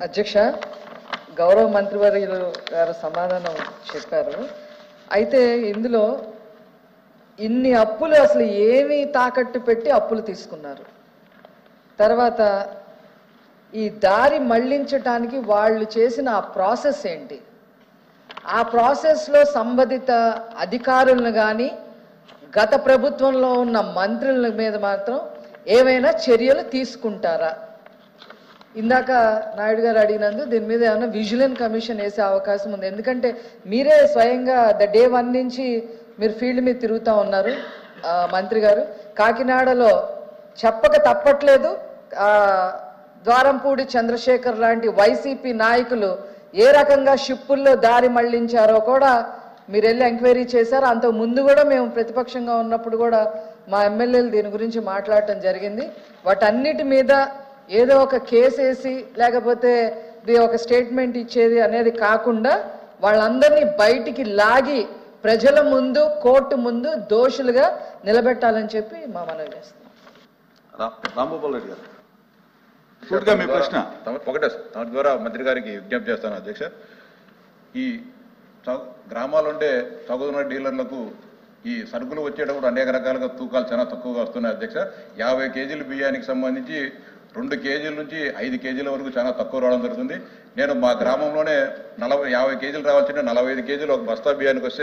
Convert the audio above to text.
అధ్యక్ష, గౌరవ మంత్రివర్యులు గారు సమాధానం చెప్పారు. అయితే ఇందులో ఇన్ని అప్పులు అసలు ఏమి తాకట్టు పెట్టి అప్పులు తీసుకున్నారు? తర్వాత ఈ దారి మళ్లించడానికి వాళ్ళు చేసిన ఆ ప్రాసెస్ ఏంటి? ఆ ప్రాసెస్లో సంబంధిత అధికారులను కానీ గత ప్రభుత్వంలో ఉన్న మంత్రుల మీద మాత్రం ఏమైనా చర్యలు తీసుకుంటారా? ఇందాక నాయుడు గారు అడిగినందుకు దీని మీద ఏమైనా విజిలెన్స్ కమిషన్ వేసే అవకాశం ఉంది. ఎందుకంటే మీరే స్వయంగా డే 1 నుంచి మీరు ఫీల్డ్ మీద తిరుగుతూ ఉన్నారు మంత్రి గారు. కాకినాడలో చెప్పక తప్పట్లేదు, ద్వారంపూడి చంద్రశేఖర్ లాంటి వైసీపీ నాయకులు ఏ రకంగా షిప్పుల్లో దారి మళ్లించారో కూడా మీరు వెళ్ళి ఎంక్వైరీ చేశారు. అంతకు ముందు కూడా మేము ప్రతిపక్షంగా ఉన్నప్పుడు కూడా మా ఎమ్మెల్యేలు దీని గురించి మాట్లాడటం జరిగింది. వాటన్నిటి మీద ఏదో ఒక కేసు వేసి లేకపోతే ఒక స్టేట్మెంట్ ఇచ్చేది అనేది కాకుండా వాళ్ళందరినీ బయటికి లాగి ప్రజల ముందు కోర్టు ముందు దోషులుగా నిలబెట్టాలని చెప్పి మా మనవి చేస్తాం. రాంభూపాల్ రెడ్డి గారు, పూర్తిగా మీ ప్రశ్న ఒకటే దాని ద్వారా మంత్రి గారికి విజ్ఞప్తి చేస్తాను అధ్యక్ష. ఈ గ్రామాల్లో ఉండే చదువున్న డీలర్లకు ఈ సరుకులు వచ్చేటప్పుడు అనేక రకాలుగా తూకాలు చాలా తక్కువగా వస్తున్నాయి అధ్యక్ష. 50 కేజీల బియ్యానికి సంబంధించి 2 కేజీల నుంచి 5 కేజీల వరకు చాలా తక్కువ రావడం జరుగుతుంది. నేను మా గ్రామంలోనే 50 కేజీలు రావాల్సింటే 45 కేజీలు ఒక బస్తా బియ్యానికి వస్తే